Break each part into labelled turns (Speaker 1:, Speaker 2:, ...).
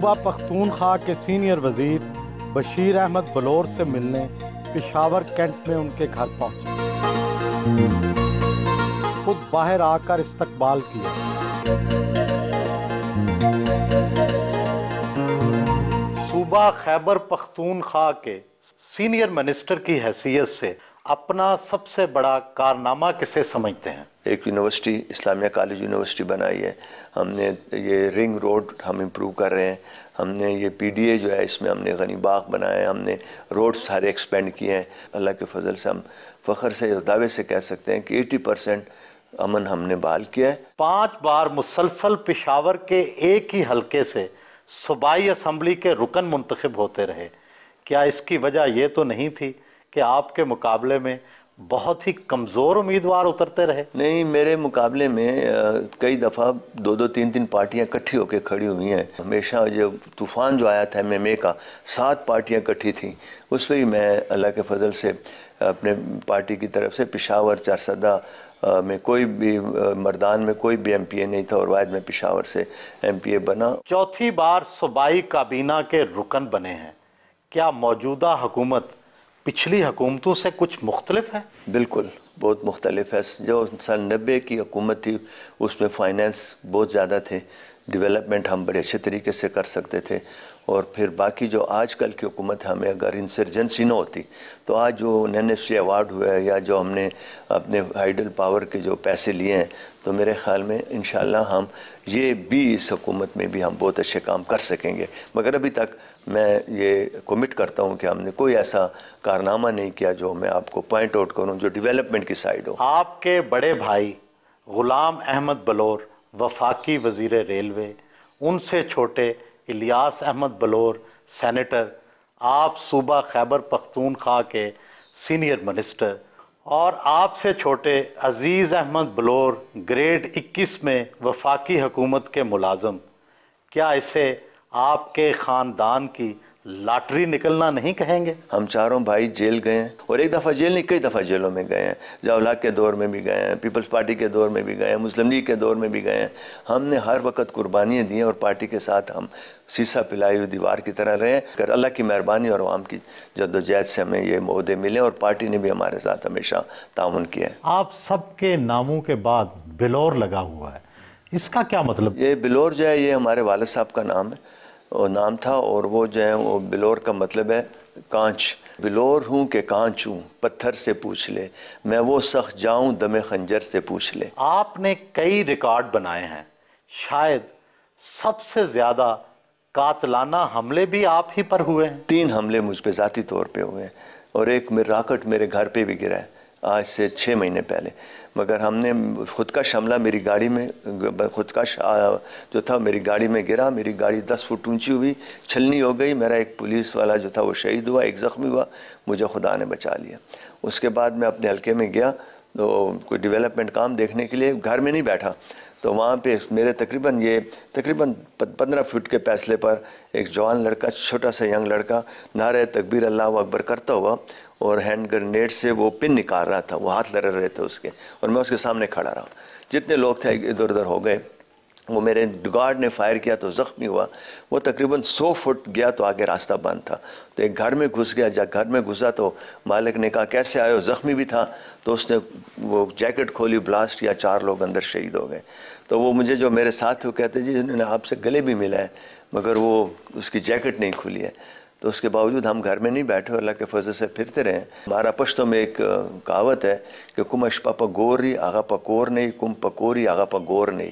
Speaker 1: صوبہ پختونخوا کے سینئر وزیر بشیر احمد بلور سے ملنے پشاور کینٹ میں ان کے گھر پہنچے، خود باہر آ کر استقبال کیا۔ صوبہ خیبر پختونخوا کے سینئر منسٹر کی حیثیت سے اپنا سب سے بڑا کارنامہ کسے سمجھتے ہیں؟
Speaker 2: ایک یونیورسٹی، اسلامیہ کالج یونیورسٹی بنائی ہے ہم نے، یہ رنگ روڈ ہم امپروو کر رہے ہیں، ہم نے یہ پی ڈی اے جو ہے اس میں ہم نے غنی باغ بنایا ہے، ہم نے روڈ سارے ایکسپینڈ کیے ہیں۔ اللہ کے فضل سے ہم فخر سے اور دعوے سے کہہ سکتے ہیں کہ 80% امن ہم نے بحال کیا ہے۔
Speaker 1: 5 بار مسلسل پشاور کے ایک ہی حلقے سے صوبائی اسمبلی کے رکن منتخب ہوتے رہے، کیا اس کی وجہ یہ تو نہیں تھی کہ آپ کے مقابلے میں بہت ہی کمزور امیدوار اترتے رہے؟
Speaker 2: نہیں، میرے مقابلے میں کئی دفعہ 2 3 پارٹیاں اکٹھی ہو کے کھڑی ہوئی ہیں۔ ہمیشہ جو طوفان جو آیا تھا MMA کا، 7 پارٹیاں اکٹھی تھیں، اس پہ ہی میں اللہ کے فضل سے اپنے پارٹی کی طرف سے پشاور چارسدہ میں کوئی بھی مردان میں کوئی بھی MP نہیں تھا، اور واحد میں پشاور سے MPA بنا۔
Speaker 1: 4تھی بار صوبائی کابینہ کے رکن بنے ہیں، کیا موجودہ حکومت پچھلی حکومتوں سے کچھ مختلف ہے؟
Speaker 2: بالکل بہت مختلف ہے۔ جو سال 90 کی حکومت تھی اس میں فائنینس بہت زیادہ تھے، ڈیولپمنٹ ہم بڑے اچھے طریقے سے کر سکتے تھے، اور پھر باقی جو آج کل کی حکومت ہے، ہمیں اگر انسرجنسی نہ ہوتی تو آج جو NSC ایوارڈ ہوا ہے یا جو ہم نے اپنے ہائیڈل پاور کے جو پیسے لیے ہیں، تو میرے خیال میں انشاءاللہ ہم یہ بھی اس حکومت میں بھی ہم بہت اچھے کام کر سکیں گے۔ مگر ابھی تک میں یہ کمٹ کرتا ہوں کہ ہم نے کوئی ایسا کارنامہ نہیں کیا جو میں آپ کو پوائنٹ آؤٹ کروں جو ڈیولپمنٹ کی سائیڈ ہو۔
Speaker 1: آپ کے بڑے بھائی غلام احمد بلور وفاقی وزیر ریلوے، ان سے چھوٹے الیاس احمد بلور سینیٹر، آپ صوبہ خیبر پختونخوا کے سینئر منسٹر، اور آپ سے چھوٹے عزیز احمد بلور گریڈ 21 میں وفاقی حکومت کے ملازم، کیا اسے آپ کے خاندان کی لاٹری نکلنا نہیں کہیں گے؟
Speaker 2: ہم چاروں بھائی جیل گئے ہیں، اور ایک دفعہ جیل نہیں، کئی دفعہ جیلوں میں گئے ہیں۔ جاولا کے دور میں بھی گئے ہیں، پیپلز پارٹی کے دور میں بھی گئے ہیں، مسلم لیگ کے دور میں بھی گئے ہیں۔ ہم نے ہر وقت قربانیاں دی ہیں، اور پارٹی کے ساتھ ہم سیسا پلائی ہوئی دیوار کی طرح رہے ہیں۔ اگر اللہ کی مہربانی اور عوام کی جدوجہد سے ہمیں یہ عہدے ملے، اور پارٹی نے بھی ہمارے ساتھ ہمیشہ تعاون کیا ہے۔
Speaker 1: آپ سب کے ناموں کے بعد بلور لگا ہوا ہے، اس کا کیا مطلب؟
Speaker 2: یہ بلور جو ہے یہ ہمارے والد صاحب کا نام ہے، اور نام تھا، اور وہ جو ہے وہ بلور کا مطلب ہے کانچ۔ بلور ہوں کہ کانچ ہوں، پتھر سے پوچھ لے، میں وہ سخت جاؤں دم خنجر سے پوچھ لے۔
Speaker 1: آپ نے کئی ریکارڈ بنائے ہیں، شاید سب سے زیادہ قاتلانہ حملے بھی آپ ہی پر ہوئے ہیں۔
Speaker 2: 3 حملے مجھ پہ ذاتی طور پہ ہوئے ہیں، اور ایک راکٹ میرے گھر پہ بھی گرا ہے آج سے 6 مہینے پہلے۔ مگر ہم نے خودکش حملہ میری گاڑی میں، خودکش جو تھا میری گاڑی میں گرا، میری گاڑی 10 فٹ اونچی ہوئی، چھلنی ہو گئی، میرا ایک پولیس والا جو تھا وہ شہید ہوا، ایک زخمی ہوا، مجھے خدا نے بچا لیا۔ اس کے بعد میں اپنے حلقے میں گیا تو کوئی ڈیولپمنٹ کام دیکھنے کے لیے، گھر میں نہیں بیٹھا، تو وہاں پہ میرے تقریباً 15 فٹ کے فاصلے پر ایک جوان لڑکا، چھوٹا سا ینگ لڑکا، نعرہ تکبیر اللہ اکبر کرتا ہوا، اور ہینڈ گرنیڈ سے وہ پن نکال رہا تھا، وہ ہاتھ لڑ رہے تھے اس کے، اور میں اس کے سامنے کھڑا رہا۔ جتنے لوگ تھے ادھر ادھر ہو گئے، وہ میرے گارڈ نے فائر کیا تو زخمی ہوا۔ وہ تقریباً 100 فٹ گیا تو آگے راستہ بند تھا، تو ایک گھر میں گھس گیا۔ جب گھر میں گھسا تو مالک نے کہا کیسے آئے ہو، زخمی بھی تھا، تو اس نے وہ جیکٹ کھولی، بلاسٹ کیا، 4 لوگ اندر شہید ہو گئے۔ تو وہ مجھے جو میرے ساتھ وہ کہتے جی انہوں نے آپ سے گلے بھی ملا ہے، مگر وہ اس کی جیکٹ نہیں کھلی ہے۔ تو اس کے باوجود ہم گھر میں نہیں بیٹھے، اللہ کے فضل سے پھرتے رہے۔ ہمارا پشتوں میں ایک کہاوت ہے کہ کم اشپا پا گوری آغا پا کور نہیں، کم پکوری آغا پا گور نہیں۔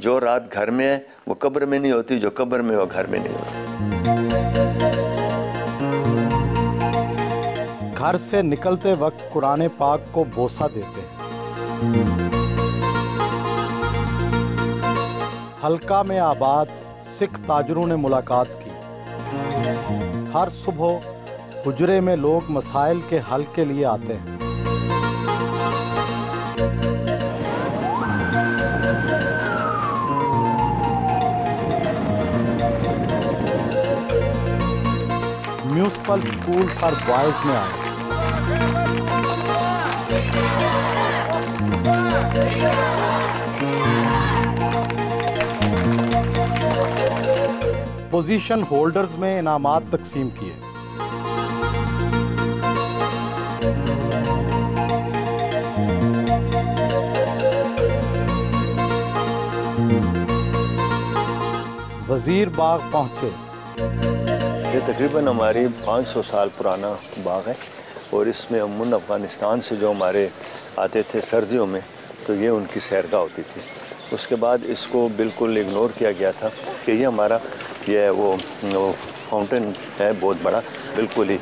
Speaker 2: جو رات گھر میں ہے وہ قبر میں نہیں ہوتی، جو قبر میں وہ گھر میں نہیں ہوتی۔
Speaker 1: گھر سے نکلتے وقت قرآن پاک کو بوسہ دیتے ہیں۔ حلقہ میں آباد سکھ تاجروں نے ملاقات کی۔ ہر صبح حجرے میں لوگ مسائل کے حل کے لیے آتے ہیں۔ میونسپل اسکول فار بوائز میں آئے۔ پوزیشن ہولڈرز میں انعامات تقسیم کیے۔ وزیر باغ پہنچے۔
Speaker 2: یہ تقریباً ہماری 500 سال پرانا باغ ہے، اور اس میں عموماً افغانستان سے جو ہمارے آتے تھے سردیوں میں تو یہ ان کی سیرگاہ ہوتی تھی۔ اس کے بعد اس کو بالکل اگنور کیا گیا تھا کہ یہ ہمارا وہ فاؤنٹین ہے بہت بڑا، بالکل ہی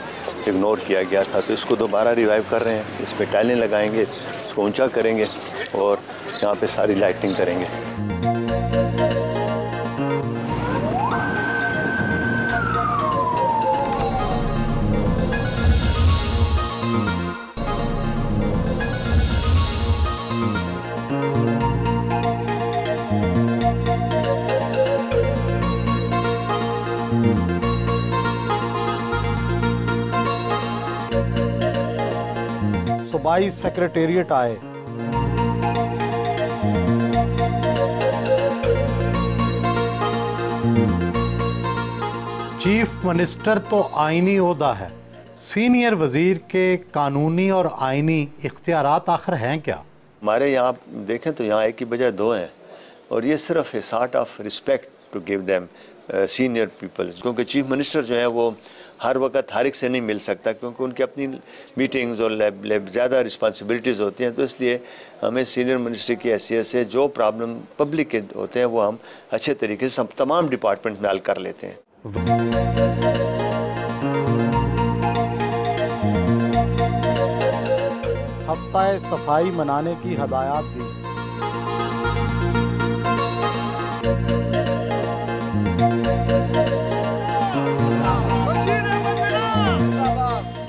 Speaker 2: اگنور کیا گیا تھا۔ تو اس کو دوبارہ ریوائیو کر رہے ہیں، اس پہ ٹائلیں لگائیں گے، اس کو اونچا کریں گے اور یہاں پہ ساری لائٹنگ کریں گے۔
Speaker 1: صوبائی سیکریٹریٹ آئے۔ چیف منسٹر تو آئینی عہدہ ہے، سینئر وزیر کے قانونی اور آئینی اختیارات آخر ہیں کیا؟
Speaker 2: ہمارے یہاں دیکھیں تو یہاں ایک کی بجائے دو ہیں، اور یہ صرف a sort of respect to give them senior people, کیونکہ چیف منسٹر جو ہے وہ ہر وقت ہر ایک سے نہیں مل سکتا، کیونکہ ان کی اپنی میٹنگز اور زیادہ رسپانسبلٹیز ہوتی ہیں۔ تو اس لیے ہمیں سینئر منسٹر کی حیثیت سے جو پرابلم پبلک کے ہوتے ہیں وہ ہم اچھے طریقے سے تمام ڈپارٹمنٹ میں حل کر لیتے ہیں۔
Speaker 1: ہفتہ صفائی منانے کی ہدایات دی۔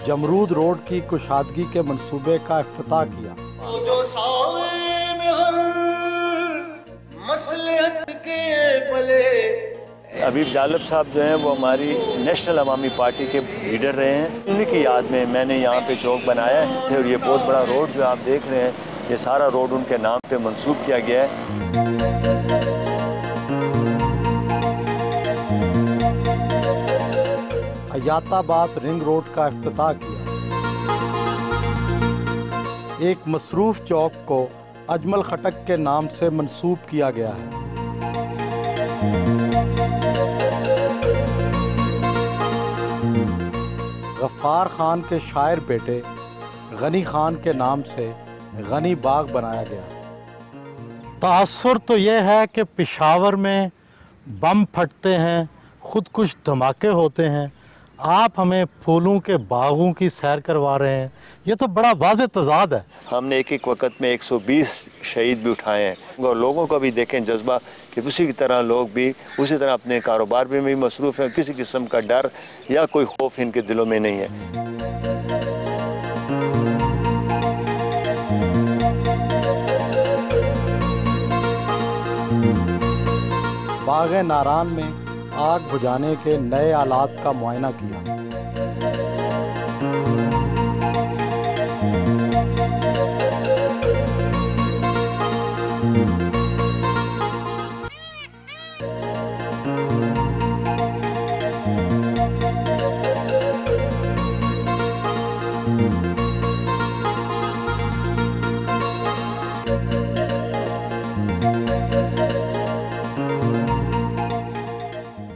Speaker 1: جمرود روڈ کی کشادگی کے منصوبے کا افتتاح کیا۔
Speaker 2: حبیب جالب صاحب جو ہیں وہ ہماری نیشنل عوامی پارٹی کے لیڈر رہے ہیں، انہیں کی یاد میں نے یہاں پہ چوک بنایا ہے، اور یہ بہت بڑا روڈ جو آپ دیکھ رہے ہیں یہ سارا روڈ ان کے نام پہ منسوب کیا گیا ہے۔
Speaker 1: حیات آباد رنگ روڈ کا افتتاح کیا۔ ایک مصروف چوک کو اجمل خٹک کے نام سے منسوب کیا گیا ہے۔ غفار خان کے شاعر بیٹے غنی خان کے نام سے غنی باغ بنایا گیا۔ تاثر تو یہ ہے کہ پشاور میں بم پھٹتے ہیں، خودکش دھماکے ہوتے ہیں، آپ ہمیں پھولوں کے باغوں کی سیر کروا رہے ہیں، یہ تو بڑا واضح تضاد ہے۔
Speaker 2: ہم نے ایک وقت میں 120 شہید بھی اٹھائے ہیں، اور لوگوں کا بھی دیکھیں جذبہ کہ اسی کی طرح لوگ بھی اسی طرح اپنے کاروبار میں بھی مصروف ہیں، کسی قسم کا ڈر یا کوئی خوف ان کے دلوں میں نہیں ہے۔
Speaker 1: باغ ناران میں آگ بجھانے کے نئے آلات کا معائنہ کیا۔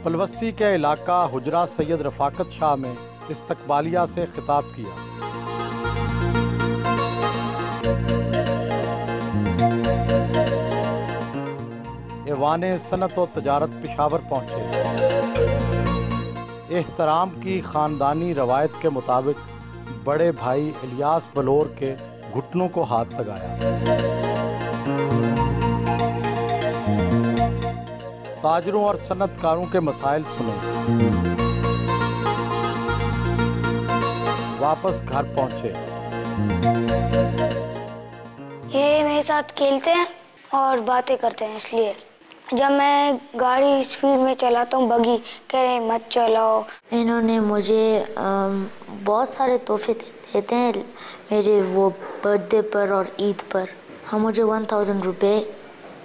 Speaker 1: پلوسی کے علاقہ حجرہ سید رفاقت شاہ میں استقبالیہ سے خطاب کیا۔ ایوان صنعت و تجارت پشاور پہنچے۔ احترام کی خاندانی روایت کے مطابق بڑے بھائی الیاس بلور کے گھٹنوں کو ہاتھ لگایا۔ تاجروں اور صنعت کاروں کے مسائل سنے۔ واپس گھر پہنچے۔
Speaker 3: یہ میرے ساتھ کھیلتے ہیں اور باتیں کرتے ہیں، اس لیے جب میں گاڑی اسپیڈ میں چلاتا ہوں بگی کہہ رہے مت چلاؤ۔
Speaker 4: انہوں نے مجھے بہت سارے تحفے دیتے ہیں میرے وہ برتھ ڈے پر اور عید پر۔ ہاں مجھے 1000 روپے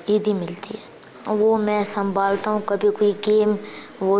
Speaker 4: عیدی ملتی ہے، وہ میں سنبھالتا ہوں، کبھی کوئی گیم وہ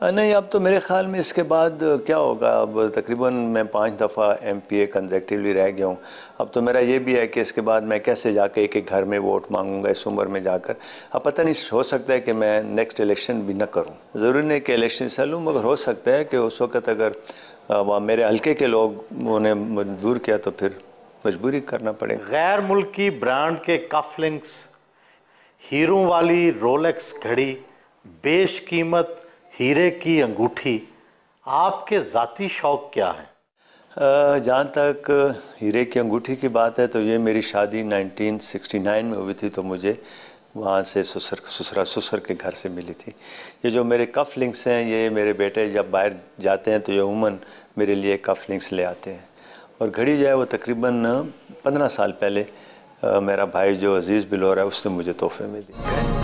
Speaker 2: نہیں، اب تو میرے خیال میں اس کے بعد کیا ہوگا، اب تقریباً میں 5 دفعہ MPA کنزیکٹیولی رہ گیا ہوں. اب تو میرا یہ بھی ہے کہ اس کے بعد میں کیسے جا کے ایک گھر میں ووٹ مانگوں گا اس عمر میں جا کر. اب پتہ نہیں، ہو سکتا ہے کہ میں نیکسٹ الیکشن بھی نہ کروں. ضروری نہیں کہ الیکشن سے لوں، مگر ہو سکتا ہے کہ اس وقت اگر میرے حلقے کے لوگوں نے مجبور کیا تو پھر مجبوری کرنا پڑے گا.
Speaker 1: غیر ملکی برانڈ کے کف لنکس، ہیروں والی رولیکس گھڑی، بیش قیمت ہیرے کی انگوٹھی، آپ کے ذاتی شوق کیا ہیں؟
Speaker 2: جہاں تک ہیرے کی انگوٹھی کی بات ہے تو یہ میری شادی 1969 میں ہوئی تھی، تو مجھے وہاں سے سسر کے گھر سے ملی تھی. یہ جو میرے کف لنکس ہیں، یہ میرے بیٹے جب باہر جاتے ہیں تو یہ عموماً میرے لیے کف لنکس لے آتے ہیں. اور گھڑی جو ہے وہ تقریباً 15 سال پہلے میرا بھائی جو عزیز بلور ہے اس نے مجھے تحفے میں دی.